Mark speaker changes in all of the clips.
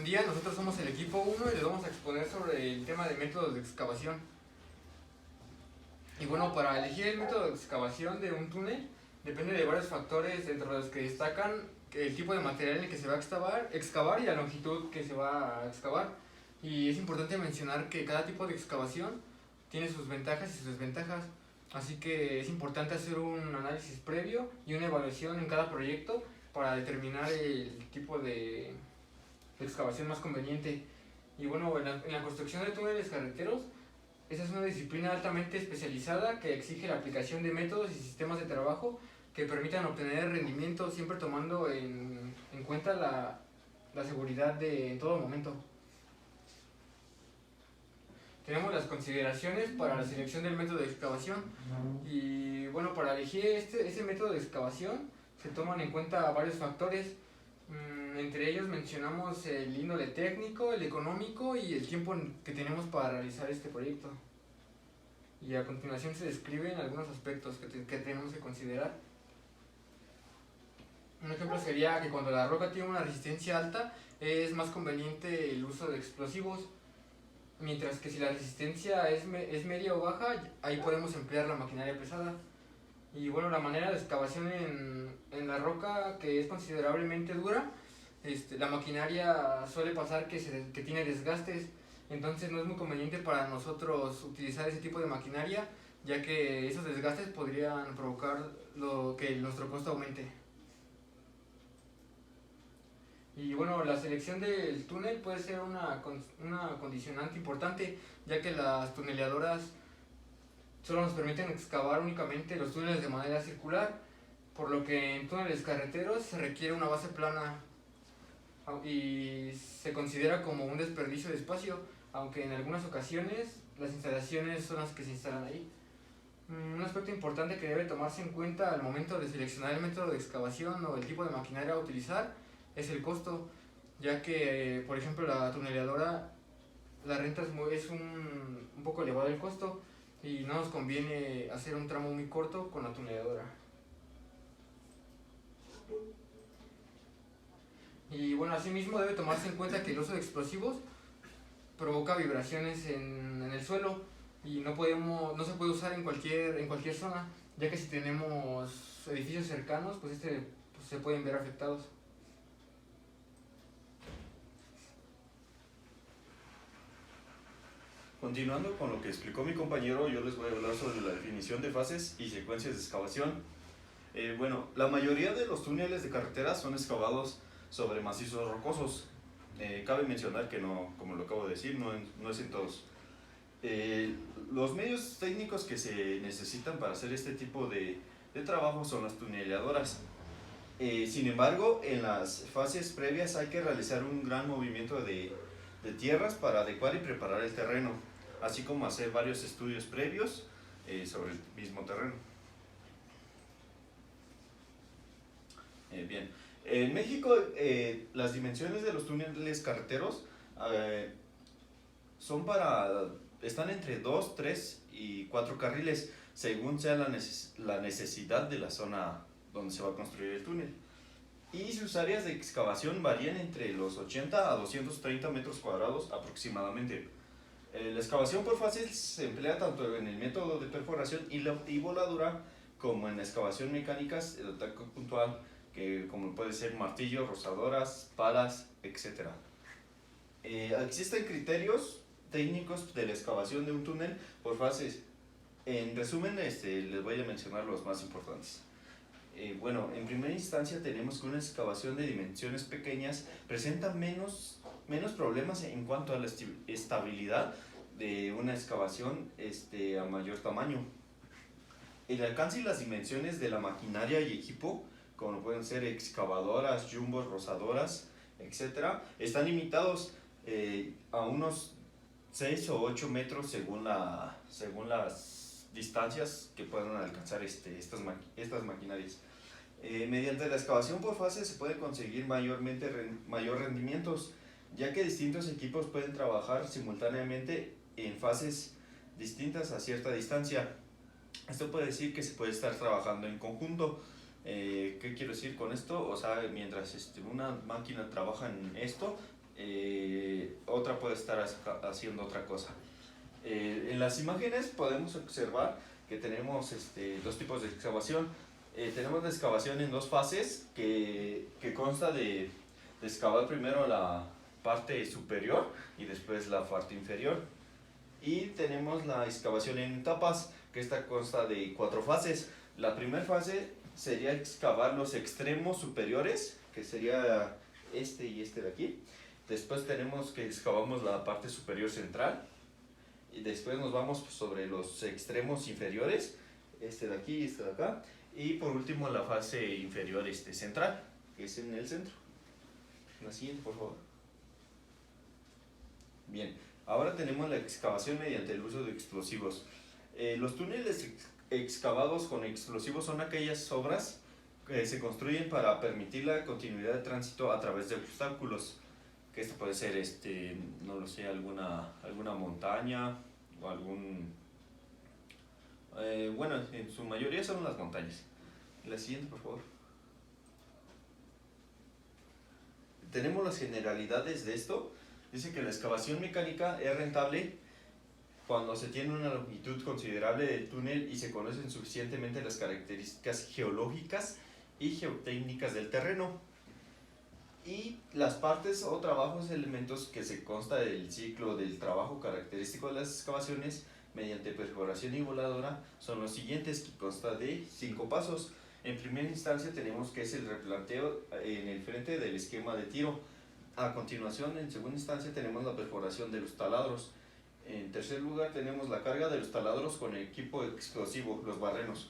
Speaker 1: día, nosotros somos el equipo 1 y les vamos a exponer sobre el tema de métodos de excavación. Y bueno, para elegir el método de excavación de un túnel depende de varios factores, entre los que destacan el tipo de material en el que se va a excavar y la longitud que se va a excavar. Y es importante mencionar que cada tipo de excavación tiene sus ventajas y sus desventajas, así que es importante hacer un análisis previo y una evaluación en cada proyecto para determinar el tipo de excavación más conveniente. Y bueno, en la construcción de túneles carreteros, esa es una disciplina altamente especializada que exige la aplicación de métodos y sistemas de trabajo que permitan obtener rendimiento, siempre tomando en cuenta la seguridad en todo momento. Tenemos las consideraciones para la selección del método de excavación y bueno, para elegir ese método de excavación se toman en cuenta varios factores. Entre ellos mencionamos el índole técnico, el económico y el tiempo que tenemos para realizar este proyecto. Y a continuación se describen algunos aspectos que tenemos que considerar. Un ejemplo sería que cuando la roca tiene una resistencia alta es más conveniente el uso de explosivos, mientras que si la resistencia es media o baja, ahí podemos emplear la maquinaria pesada. Y bueno, la manera de excavación en la roca, que es considerablemente dura, la maquinaria suele pasar que tiene desgastes, entonces no es muy conveniente para nosotros utilizar ese tipo de maquinaria, ya que esos desgastes podrían provocar que nuestro costo aumente. Y bueno, la selección del túnel puede ser una condicionante importante, ya que las tuneleadoras solo nos permiten excavar únicamente los túneles de manera circular, por lo que en túneles carreteros se requiere una base plana y se considera como un desperdicio de espacio, aunque en algunas ocasiones las instalaciones son las que se instalan ahí. Un aspecto importante que debe tomarse en cuenta al momento de seleccionar el método de excavación o el tipo de maquinaria a utilizar es el costo, ya que, por ejemplo, la tuneleadora, la renta es un poco elevado el costo y no nos conviene hacer un tramo muy corto con la tuneleadora. Y bueno, asimismo debe tomarse en cuenta que el uso de explosivos provoca vibraciones en el suelo y no se puede usar en cualquier zona, ya que si tenemos edificios cercanos, pues se pueden ver afectados.
Speaker 2: Continuando con lo que explicó mi compañero, yo les voy a hablar sobre la definición de fases y secuencias de excavación. Bueno, la mayoría de los túneles de carretera son excavados sobre macizos rocosos. Cabe mencionar que no, como lo acabo de decir, no es en todos. Los medios técnicos que se necesitan para hacer este tipo de trabajo son las tuneleadoras. Sin embargo, en las fases previas hay que realizar un gran movimiento de tierras para adecuar y preparar el terreno, así como hacer varios estudios previos sobre el mismo terreno. Bien, en México las dimensiones de los túneles carreteros están entre 2, 3 y 4 carriles, según sea la necesidad de la zona donde se va a construir el túnel. Y sus áreas de excavación varían entre los 80 a 230 metros cuadrados aproximadamente. La excavación por fases se emplea tanto en el método de perforación y voladura como en la excavación mecánicas de ataque puntual, como puede ser martillos, rozadoras, palas, etc. Existen criterios técnicos de la excavación de un túnel por fases. En resumen, les voy a mencionar los más importantes. Bueno, en primera instancia tenemos que una excavación de dimensiones pequeñas presenta menos problemas en cuanto a la estabilidad de una excavación a mayor tamaño. El alcance y las dimensiones de la maquinaria y equipo, como pueden ser excavadoras, jumbos, rozadoras, etc., están limitados a unos 6 o 8 metros según las distancias que puedan alcanzar estas maquinarias. Mediante la excavación por fases se puede conseguir mayor rendimientos, ya que distintos equipos pueden trabajar simultáneamente en fases distintas a cierta distancia. Esto puede decir que se puede estar trabajando en conjunto. ¿Qué quiero decir con esto? O sea, mientras una máquina trabaja en esto, otra puede estar haciendo otra cosa. En las imágenes podemos observar que tenemos dos tipos de excavación. Tenemos la excavación en dos fases que consta de excavar primero la parte superior y después la parte inferior. Y tenemos la excavación en etapas, que esta consta de 4 fases. La primera fase sería excavar los extremos superiores, que sería este y este de aquí. Después tenemos que excavamos la parte superior central. Y después nos vamos sobre los extremos inferiores, este de aquí y este de acá. Y por último la fase inferior central, que es en el centro. La siguiente, por favor. Bien, ahora tenemos la excavación mediante el uso de explosivos. Los túneles excavados con explosivos son aquellas obras que se construyen para permitir la continuidad de tránsito a través de obstáculos. Que esto puede ser, no lo sé, alguna montaña o algún... bueno, en su mayoría son las montañas. La siguiente, por favor. Tenemos las generalidades de esto. Dice que la excavación mecánica es rentable cuando se tiene una longitud considerable del túnel y se conocen suficientemente las características geológicas y geotécnicas del terreno. Y las partes o trabajos elementos que se consta del ciclo del trabajo característico de las excavaciones mediante perforación y voladura son los siguientes, que consta de 5 pasos. En primera instancia tenemos que es el replanteo en el frente del esquema de tiro. A continuación, en segunda instancia, tenemos la perforación de los taladros. En tercer lugar, tenemos la carga de los taladros con el equipo explosivo, los barrenos.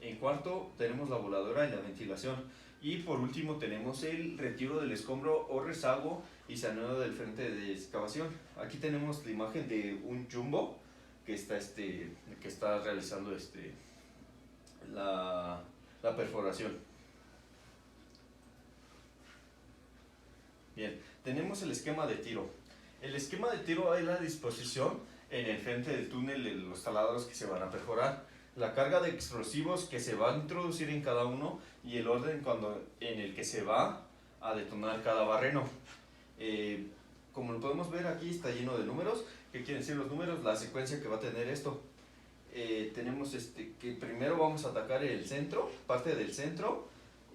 Speaker 2: En cuarto, tenemos la voladora y la ventilación. Y por último, tenemos el retiro del escombro o rezago y saneo del frente de excavación. Aquí tenemos la imagen de un jumbo que está realizando la perforación. Bien, tenemos el esquema de tiro. El esquema de tiro es la disposición en el frente del túnel de los taladros que se van a perforar, la carga de explosivos que se va a introducir en cada uno y el orden en el que se va a detonar cada barreno. Como lo podemos ver aquí, está lleno de números. ¿Qué quieren decir los números? La secuencia que va a tener esto. Tenemos que primero vamos a atacar el centro, parte del centro,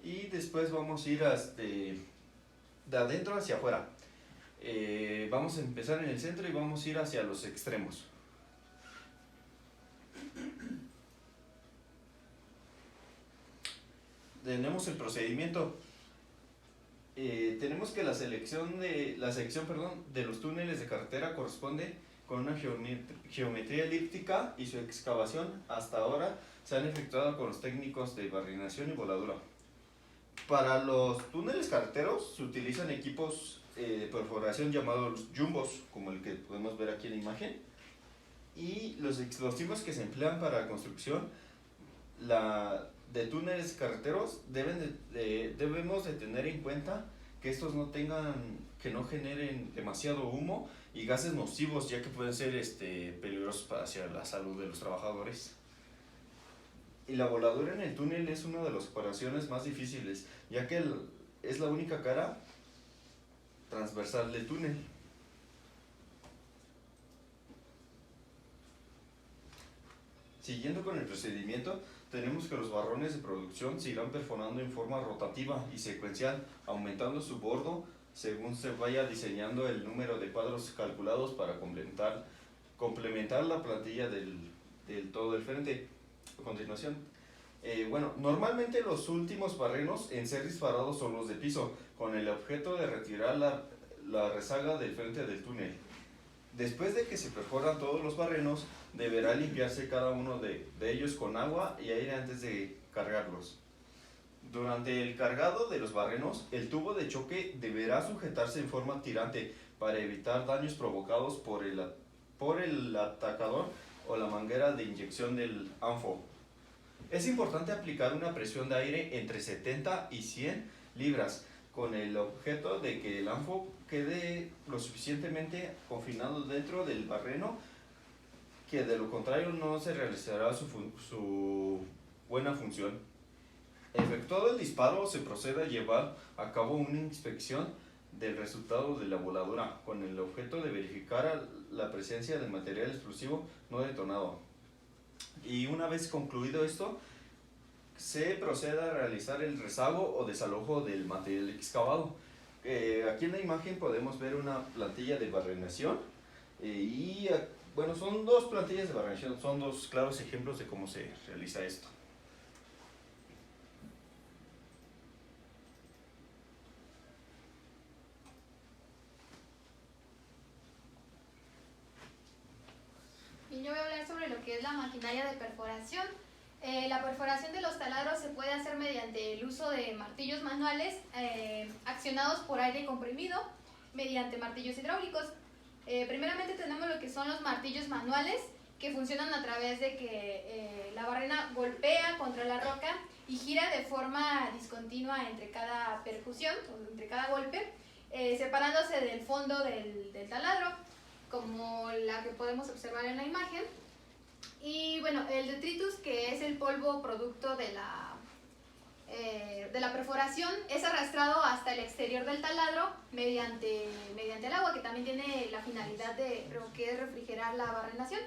Speaker 2: y después vamos a ir de adentro hacia afuera. Vamos a empezar en el centro y vamos a ir hacia los extremos. Tenemos el procedimiento. Tenemos que la sección de los túneles de carretera corresponde con una geometría elíptica y su excavación hasta ahora se han efectuado con los técnicos de barrinación y voladura. Para los túneles carreteros se utilizan equipos de perforación llamados jumbos, como el que podemos ver aquí en la imagen, y los explosivos que se emplean para la construcción de túneles carreteros debemos de tener en cuenta que estos que no generen demasiado humo y gases nocivos, ya que pueden ser peligrosos hacia la salud de los trabajadores. Y la voladura en el túnel es una de las operaciones más difíciles, ya que es la única cara transversal del túnel. Siguiendo con el procedimiento, tenemos que los barrones de producción se irán perforando en forma rotativa y secuencial, aumentando su bordo según se vaya diseñando el número de cuadros calculados para complementar la plantilla del todo del frente. A continuación, normalmente los últimos barrenos en ser disparados son los de piso, con el objeto de retirar la rezaga del frente del túnel. Después de que se perforan todos los barrenos, deberá limpiarse cada uno de ellos con agua y aire antes de cargarlos. Durante el cargado de los barrenos, el tubo de choque deberá sujetarse en forma tirante para evitar daños provocados por el atacador o la manguera de inyección del ANFO. Es importante aplicar una presión de aire entre 70 y 100 libras con el objeto de que el ANFO quede lo suficientemente confinado dentro del barreno, que de lo contrario no se realizará su buena función. Efectuado el disparo, se procede a llevar a cabo una inspección del resultado de la voladura, con el objeto de verificar la presencia del material explosivo no detonado. Y una vez concluido esto, se procede a realizar el rezago o desalojo del material excavado. Aquí en la imagen podemos ver una plantilla de barrenación bueno, son dos plantillas de barrenación, son dos claros ejemplos de cómo se realiza esto.
Speaker 3: Y yo voy a hablar sobre lo que es la maquinaria de perforación. La perforación de los taladros se puede hacer mediante el uso de martillos manuales accionados por aire comprimido mediante martillos hidráulicos. Primeramente tenemos lo que son los martillos manuales, que funcionan a través de que la barrena golpea contra la roca y gira de forma discontinua entre cada percusión, o entre cada golpe, separándose del fondo del taladro, como la que podemos observar en la imagen. Y bueno, el detritus, que es el polvo producto de la perforación, es arrastrado hasta el exterior del taladro mediante el agua, que también tiene la finalidad de lo que es refrigerar la barrenación.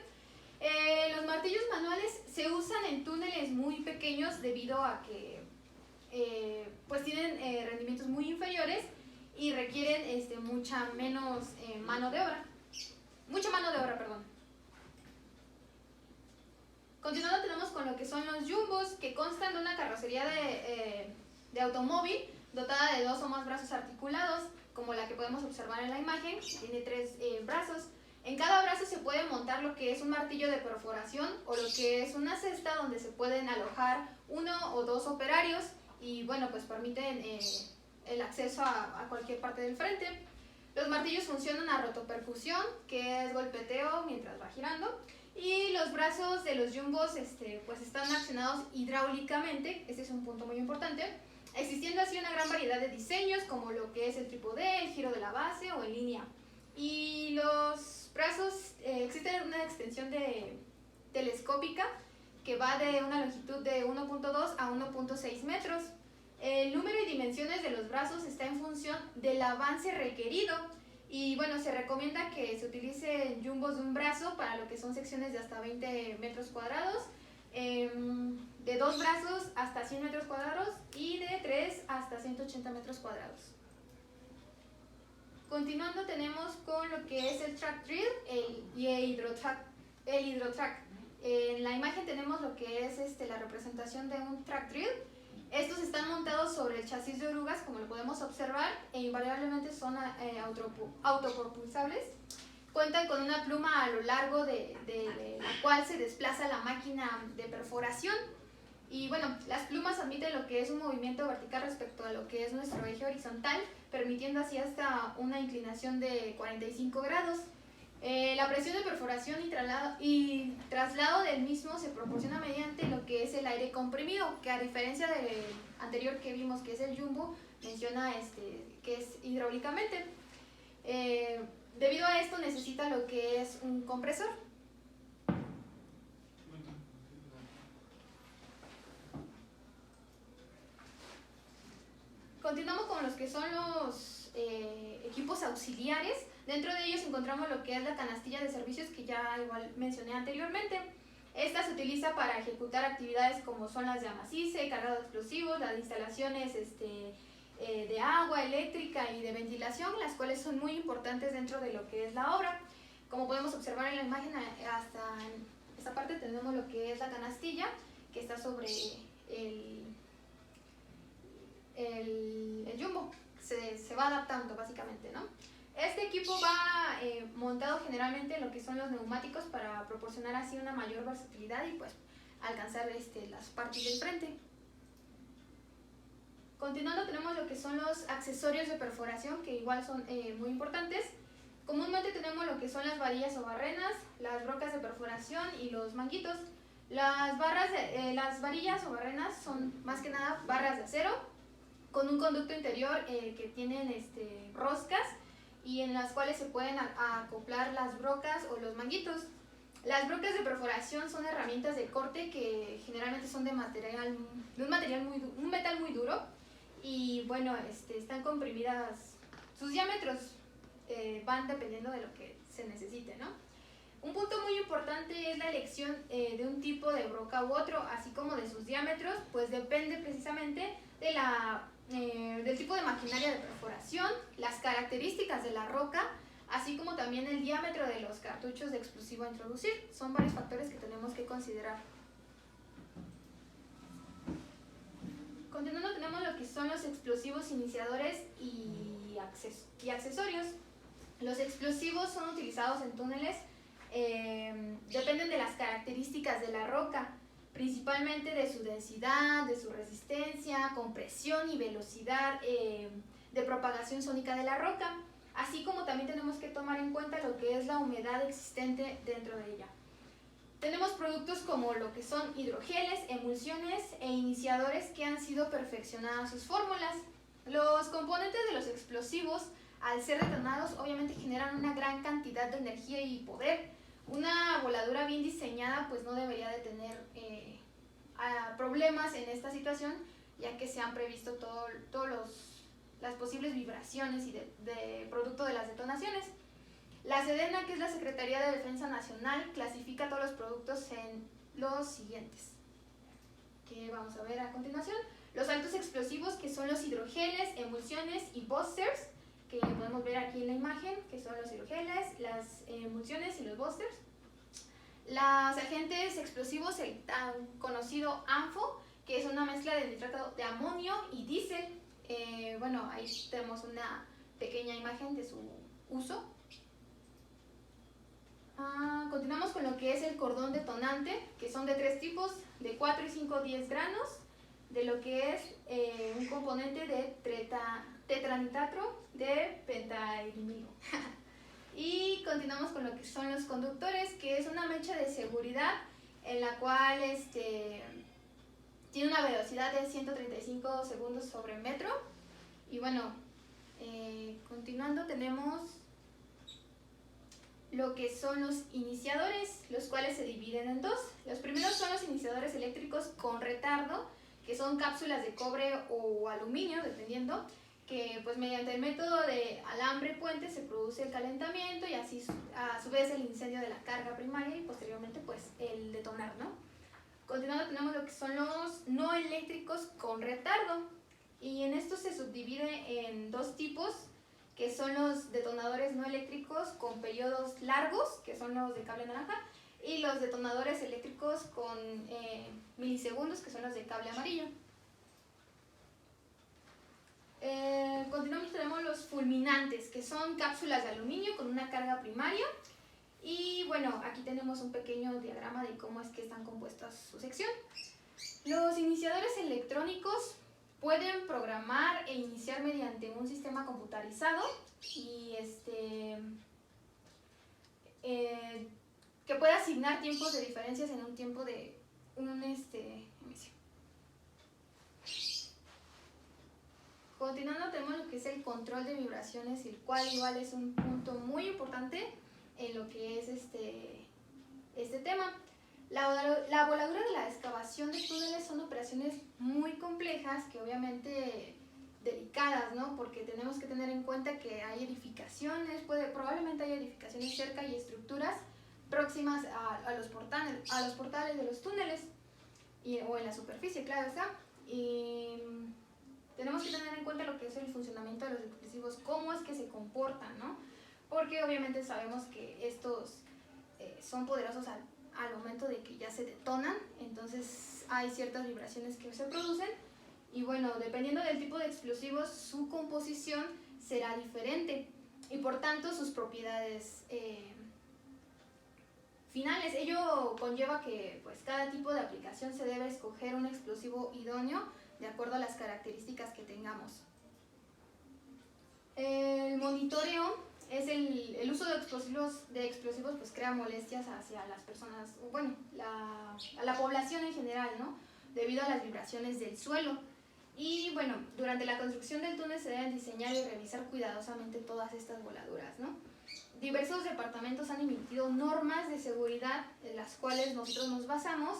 Speaker 3: Los martillos manuales se usan en túneles muy pequeños debido a que pues tienen rendimientos muy inferiores y requieren mucha mano de obra, perdón. Continuando tenemos con lo que son los jumbos, que constan de una carrocería de automóvil dotada de 2 o más brazos articulados, como la que podemos observar en la imagen, que tiene 3 brazos. En cada brazo se puede montar lo que es un martillo de perforación o lo que es una cesta donde se pueden alojar 1 o 2 operarios y bueno, pues permiten el acceso a cualquier parte del frente. Los martillos funcionan a rotopercusión, que es golpeteo mientras va girando. Y los brazos de los jumbos pues están accionados hidráulicamente, este es un punto muy importante, existiendo así una gran variedad de diseños como lo que es el trípode, el giro de la base o en línea. Y los brazos, existe una extensión telescópica que va de una longitud de 1.2 a 1.6 metros. El número y dimensiones de los brazos está en función del avance requerido. Y bueno, se recomienda que se utilice jumbos de un brazo para lo que son secciones de hasta 20 metros cuadrados, de 2 brazos hasta 100 metros cuadrados y de 3 hasta 180 metros cuadrados. Continuando tenemos con lo que es el track drill y el hidrotrack. En la imagen tenemos lo que es la representación de un track drill. Estos están montados sobre el chasis de orugas, como lo podemos observar, e invariablemente son autopropulsables. Cuentan con una pluma a lo largo de la cual se desplaza la máquina de perforación. Y bueno, las plumas admiten lo que es un movimiento vertical respecto a lo que es nuestro eje horizontal, permitiendo así hasta una inclinación de 45 grados. La presión de perforación y traslado del mismo se proporciona mediante lo que es el aire comprimido, que a diferencia del anterior que vimos, que es el jumbo, menciona que es hidráulicamente. Debido a esto necesita lo que es un compresor. Continuamos con los que son los equipos auxiliares. Dentro de ellos encontramos lo que es la canastilla de servicios, que ya igual mencioné anteriormente. Esta se utiliza para ejecutar actividades como son las de amacice, cargado de explosivos, las instalaciones de agua, eléctrica y de ventilación, las cuales son muy importantes dentro de lo que es la obra. Como podemos observar en la imagen, hasta en esta parte tenemos lo que es la canastilla, que está sobre el jumbo. Se va adaptando básicamente, ¿no? Este equipo va montado generalmente en lo que son los neumáticos para proporcionar así una mayor versatilidad y pues alcanzar las partes del frente. Continuando tenemos lo que son los accesorios de perforación, que igual son muy importantes. Comúnmente tenemos lo que son las varillas o barrenas, las brocas de perforación y los manguitos. Las varillas o barrenas son más que nada barras de acero con un conducto interior que tienen roscas y en las cuales se pueden acoplar las brocas o los manguitos. Las brocas de perforación son herramientas de corte que generalmente son de un metal muy duro y bueno, están comprimidas sus diámetros van dependiendo de lo que se necesite, ¿no? Un punto muy importante es la elección de un tipo de broca u otro, así como de sus diámetros, pues depende precisamente del tipo de maquinaria de perforación, las características de la roca, así como también el diámetro de los cartuchos de explosivo a introducir. Son varios factores que tenemos que considerar. Continuando, tenemos lo que son los explosivos iniciadores y accesorios. Los explosivos son utilizados en túneles, dependen de las características de la roca, principalmente de su densidad, de su resistencia, compresión y velocidad de propagación sónica de la roca, así como también tenemos que tomar en cuenta lo que es la humedad existente dentro de ella. Tenemos productos como lo que son hidrogeles, emulsiones e iniciadores que han sido perfeccionadas sus fórmulas. Los componentes de los explosivos, al ser detonados, obviamente generan una gran cantidad de energía y poder. Una voladura bien diseñada pues no debería de tener problemas en esta situación, ya que se han previsto todas las posibles vibraciones y de producto de las detonaciones. La SEDENA, que es la Secretaría de Defensa Nacional, clasifica todos los productos en los siguientes, que vamos a ver a continuación. Los altos explosivos, que son los hidrogeles, emulsiones y busters, que podemos ver aquí en la imagen, que son los hidrogeles, las emulsiones y los busters. Los agentes explosivos, el tan conocido ANFO, que es una mezcla de nitrato de amonio y diésel. Bueno, ahí tenemos una pequeña imagen de su uso. Continuamos con lo que es el cordón detonante, que son de 3 tipos, de 4 y 5 10 granos, de lo que es un componente de tetranitratro de pentairimilo. Y continuamos con lo que son los conductores, que es una mecha de seguridad en la cual tiene una velocidad de 135 segundos sobre metro. Y bueno, continuando tenemos lo que son los iniciadores, los cuales se dividen en dos. Los primeros son los iniciadores eléctricos con retardo, que son cápsulas de cobre o aluminio, dependiendo, que pues mediante el método de alambre puente se produce el calentamiento y así a su vez el incendio de la carga primaria y posteriormente pues el detonar, ¿no? Continuando tenemos lo que son los no eléctricos con retardo, y en esto se subdivide en dos tipos, que son los detonadores no eléctricos con periodos largos, que son los de cable naranja, y los detonadores eléctricos con milisegundos, que son los de cable amarillo. Continuamos, tenemos los fulminantes, que son cápsulas de aluminio con una carga primaria. Y bueno, aquí tenemos un pequeño diagrama de cómo es que están compuestas su sección. Los iniciadores electrónicos pueden programar e iniciar mediante un sistema computarizado y que puede asignar tiempos de diferencias en un tiempo de emisión. Continuando, tenemos lo que es el control de vibraciones, el cual igual es un punto muy importante en lo que es este tema. La voladura de la excavación de túneles son operaciones muy complejas, que obviamente delicadas, ¿no? Porque tenemos que tener en cuenta que hay edificaciones, probablemente hay edificaciones cerca y estructuras próximas a los portales de los túneles o en la superficie, claro está. Y tenemos que tener en cuenta lo que es el funcionamiento de los explosivos, cómo es que se comportan, ¿no? Porque obviamente sabemos que estos son poderosos al momento de que ya se detonan, entonces hay ciertas vibraciones que se producen y bueno, dependiendo del tipo de explosivos, su composición será diferente y por tanto sus propiedades finales. Ello conlleva que pues cada tipo de aplicación se debe escoger un explosivo idóneo de acuerdo a las características que tengamos. El monitoreo es el uso de explosivos pues crea molestias hacia las personas, bueno, a la población en general, ¿no? Debido a las vibraciones del suelo. Y bueno, durante la construcción del túnel se deben diseñar y revisar cuidadosamente todas estas voladuras, ¿no? Diversos departamentos han emitido normas de seguridad en las cuales nosotros nos basamos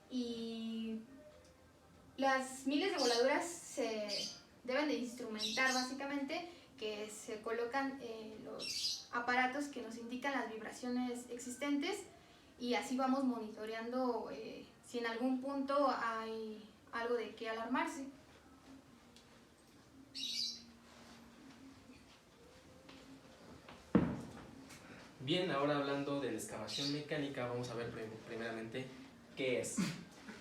Speaker 3: y las miles de voladuras se deben de instrumentar básicamente, que se colocan los aparatos que nos indican las vibraciones existentes y así vamos monitoreando si en algún punto hay algo de qué alarmarse.
Speaker 4: Bien, ahora hablando de la excavación mecánica, vamos a ver primeramente qué es.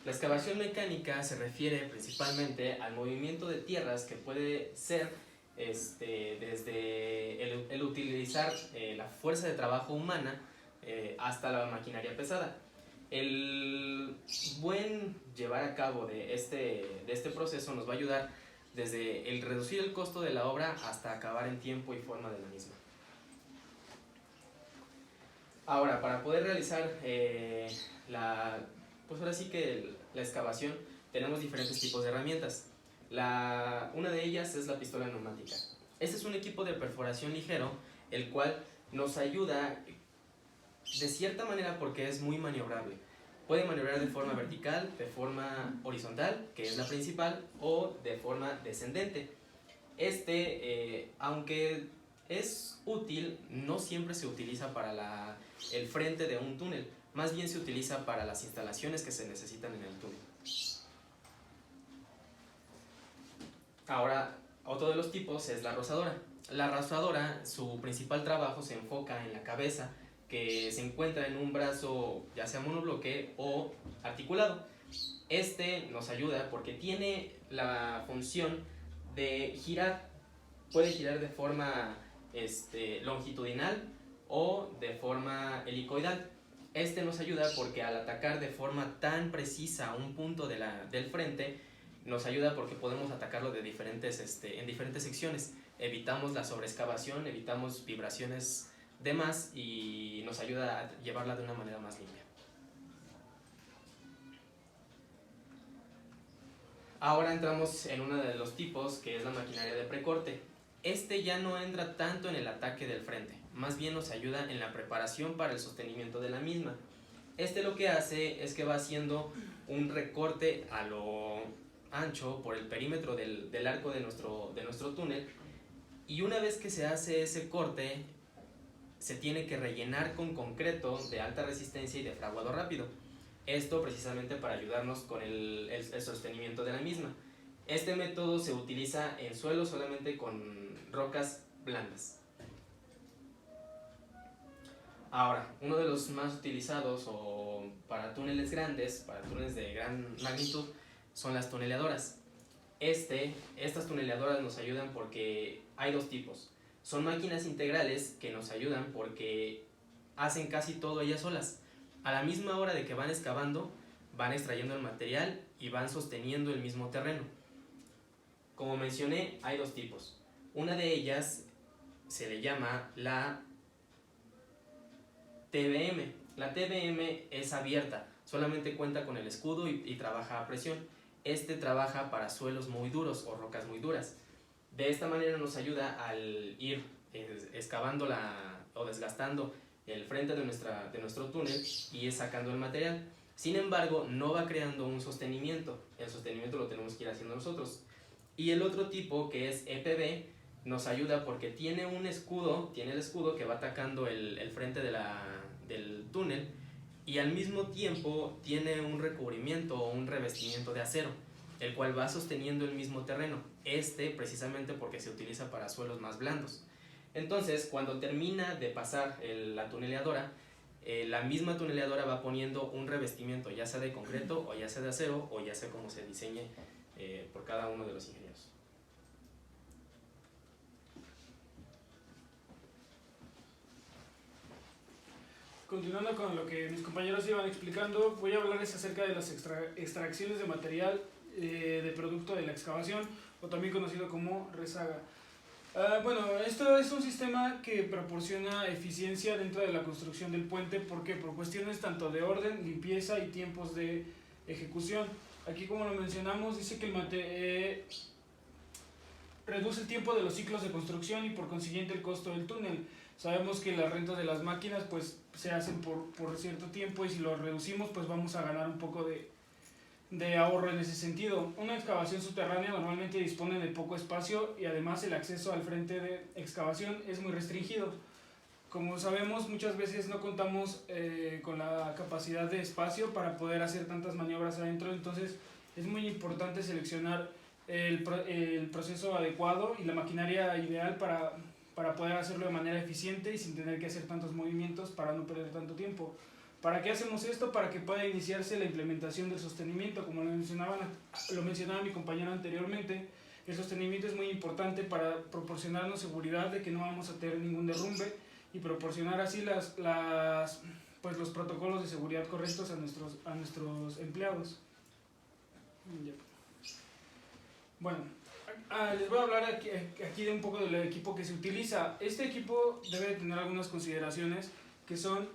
Speaker 4: La excavación mecánica se refiere principalmente al movimiento de tierras que puede ser desde el utilizar la fuerza de trabajo humana hasta la maquinaria pesada. El buen llevar a cabo de este proceso nos va a ayudar desde el reducir el costo de la obra hasta acabar en tiempo y forma de la misma. Ahora, para poder realizar pues ahora sí que la excavación, tenemos diferentes tipos de herramientas. Una de ellas es la pistola neumática. Este es un equipo de perforación ligero, el cual nos ayuda de cierta manera porque es muy maniobrable. Puede maniobrar de forma vertical, de forma horizontal, que es la principal, o de forma descendente. Aunque es útil, no siempre se utiliza para el frente de un túnel, más bien se utiliza para las instalaciones que se necesitan en el túnel. Ahora, otro de los tipos es la rozadora. La rozadora, su principal trabajo se enfoca en la cabeza, que se encuentra en un brazo ya sea monobloque o articulado. Nos ayuda porque tiene la función de girar. Puede girar de forma longitudinal o de forma helicoidal. Nos ayuda porque al atacar de forma tan precisa un punto del frente, nos ayuda porque podemos atacarlo en diferentes secciones. Evitamos la sobreexcavación, evitamos vibraciones de más y nos ayuda a llevarla de una manera más limpia. Ahora entramos en uno de los tipos, que es la maquinaria de precorte. Ya no entra tanto en el ataque del frente, más bien nos ayuda en la preparación para el sostenimiento de la misma. Lo que hace es que va haciendo un recorte a lo ancho por el perímetro del arco de nuestro túnel, y una vez que se hace ese corte, se tiene que rellenar con concreto de alta resistencia y de fraguado rápido. Precisamente para ayudarnos con el sostenimiento de la misma. Este método se utiliza en suelo solamente con rocas blandas. Ahora, uno de los más utilizados para túneles grandes, para túneles de gran magnitud, son las tuneleadoras. Estas tuneleadoras nos ayudan porque hay dos tipos. Son máquinas integrales que nos ayudan porque hacen casi todo ellas solas. A la misma hora de que van excavando, van extrayendo el material y van sosteniendo el mismo terreno. Como mencioné, hay dos tipos. Una de ellas se le llama la TBM. La TBM es abierta, solamente cuenta con el escudo y trabaja a presión. Trabaja para suelos muy duros o rocas muy duras. De esta manera nos ayuda al ir excavando o desgastando el frente de nuestro túnel y ir sacando el material. Sin embargo, no va creando un sostenimiento. El sostenimiento lo tenemos que ir haciendo nosotros. Y el otro tipo, que es EPB, nos ayuda porque tiene el escudo que va atacando el frente del túnel, y al mismo tiempo tiene un recubrimiento o un revestimiento de acero, el cual va sosteniendo el mismo terreno. Precisamente porque se utiliza para suelos más blandos. Entonces, cuando termina de pasar la tuneleadora, la misma tuneleadora va poniendo un revestimiento, ya sea de concreto o ya sea de acero, o ya sea como se diseñe por cada uno de los ingenieros.
Speaker 5: Continuando con lo que mis compañeros iban explicando, voy a hablarles acerca de las extracciones de material de producto de la excavación, o también conocido como rezaga. Bueno, esto es un sistema que proporciona eficiencia dentro de la construcción del puente. ¿Por qué? Por cuestiones tanto de orden, limpieza y tiempos de ejecución. Aquí, como lo mencionamos, dice que reduce el tiempo de los ciclos de construcción y por consiguiente el costo del túnel. Sabemos que las rentas de las máquinas pues se hacen por cierto tiempo, y si lo reducimos pues vamos a ganar un poco de ahorro en ese sentido. Una excavación subterránea normalmente dispone de poco espacio y además el acceso al frente de excavación es muy restringido. Como sabemos, muchas veces no contamos con la capacidad de espacio para poder hacer tantas maniobras adentro, entonces es muy importante seleccionar el proceso adecuado y la maquinaria ideal para poder hacerlo de manera eficiente y sin tener que hacer tantos movimientos para no perder tanto tiempo. ¿Para qué hacemos esto? Para que pueda iniciarse la implementación del sostenimiento. Como lo mencionaba mi compañero anteriormente, el sostenimiento es muy importante para proporcionarnos seguridad de que no vamos a tener ningún derrumbe y proporcionar así los protocolos de seguridad correctos a nuestros empleados. Bueno, les voy a hablar aquí de un poco del equipo que se utiliza. Este equipo debe tener algunas consideraciones que son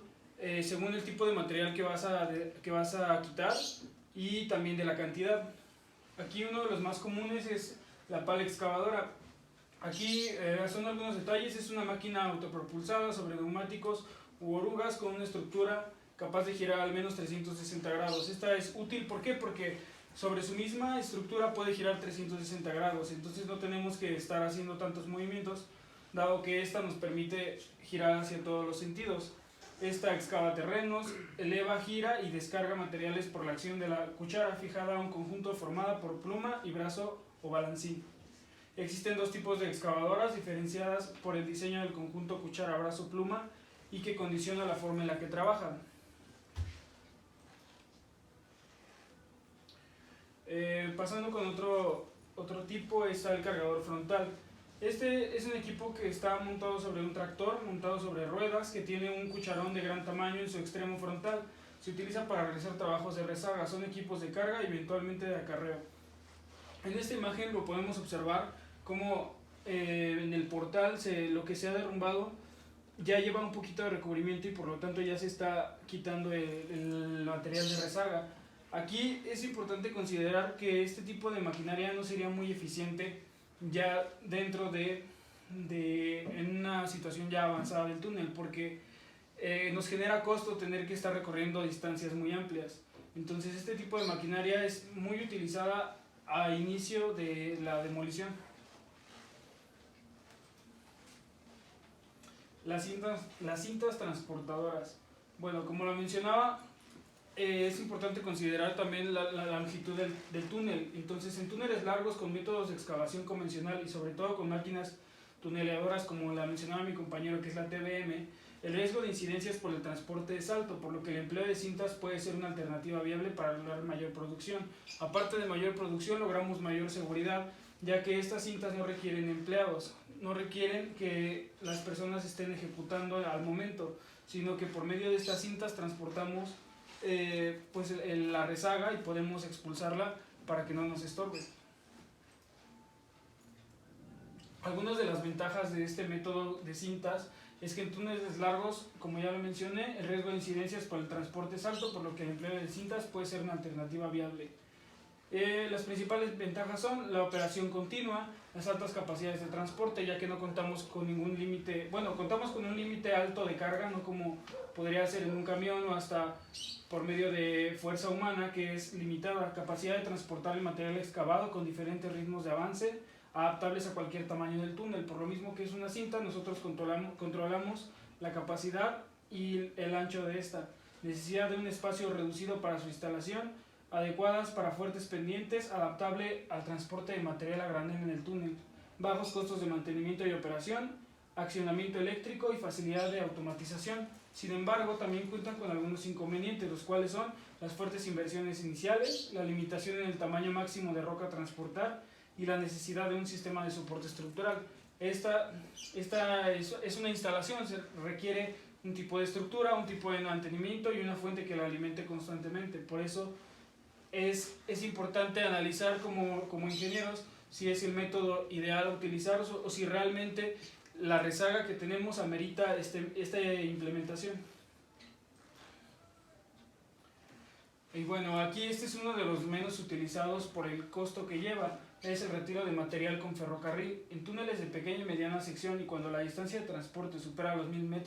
Speaker 5: según el tipo de material que vas a quitar y también de la cantidad. Aquí uno de los más comunes es la pala excavadora. Aquí son algunos detalles. Es una máquina autopropulsada sobre neumáticos u orugas con una estructura capaz de girar al menos 360 grados. Esta es útil, ¿por qué? Porque sobre su misma estructura puede girar 360 grados, entonces no tenemos que estar haciendo tantos movimientos, dado que esta nos permite girar hacia todos los sentidos. Esta excava terrenos, eleva, gira y descarga materiales por la acción de la cuchara fijada a un conjunto formada por pluma y brazo o balancín. Existen dos tipos de excavadoras diferenciadas por el diseño del conjunto cuchara-brazo-pluma y que condiciona la forma en la que trabajan. Pasando con otro tipo, está el cargador frontal. Este es un equipo que está montado sobre un tractor, montado sobre ruedas, que tiene un cucharón de gran tamaño en su extremo frontal. Se utiliza para realizar trabajos de rezaga, son equipos de carga y eventualmente de acarreo. En esta imagen lo podemos observar como en el portal lo que se ha derrumbado ya lleva un poquito de recubrimiento y por lo tanto ya se está quitando el material de rezaga. Aquí es importante considerar que este tipo de maquinaria no sería muy eficiente ya dentro en una situación ya avanzada del túnel, porque nos genera costo tener que estar recorriendo distancias muy amplias. Entonces este tipo de maquinaria es muy utilizada a inicio de la demolición. Las cintas transportadoras. Bueno, como lo mencionaba, es importante considerar también la longitud del túnel. Entonces, en túneles largos con métodos de excavación convencional y sobre todo con máquinas tuneleadoras como la mencionaba mi compañero, que es la TBM, el riesgo de incidencias por el transporte es alto, por lo que el empleo de cintas puede ser una alternativa viable para lograr mayor producción. Aparte de mayor producción, logramos mayor seguridad, ya que estas cintas no requieren empleados, no requieren que las personas estén ejecutando al momento, sino que por medio de estas cintas transportamos la rezaga y podemos expulsarla para que no nos estorbe. Algunas de las ventajas de este método de cintas es que en túneles largos, como ya lo mencioné, el riesgo de incidencias por el transporte es alto, por lo que el empleo de cintas puede ser una alternativa viable. Las principales ventajas son la operación continua, las altas capacidades de transporte, ya que no contamos con ningún límite, contamos con un límite alto de carga, no como podría ser en un camión o hasta por medio de fuerza humana, que es limitada. Capacidad de transportar el material excavado con diferentes ritmos de avance, adaptables a cualquier tamaño del túnel. Por lo mismo que es una cinta, nosotros controlamos la capacidad y el ancho de esta. Necesidad de un espacio reducido para su instalación, adecuadas para fuertes pendientes, adaptable al transporte de material a granel en el túnel, bajos costos de mantenimiento y operación, accionamiento eléctrico y facilidad de automatización. Sin embargo, también cuentan con algunos inconvenientes, los cuales son las fuertes inversiones iniciales, la limitación en el tamaño máximo de roca a transportar y la necesidad de un sistema de soporte estructural. Esta es una instalación, se requiere un tipo de estructura, un tipo de mantenimiento y una fuente que la alimente constantemente. Por eso es importante analizar como ingenieros si es el método ideal a utilizar o si realmente la rezaga que tenemos amerita esta implementación. Y bueno, aquí este es uno de los menos utilizados por el costo que lleva, es el retiro de material con ferrocarril en túneles de pequeña y mediana sección, y cuando la distancia de transporte supera los 1000 metros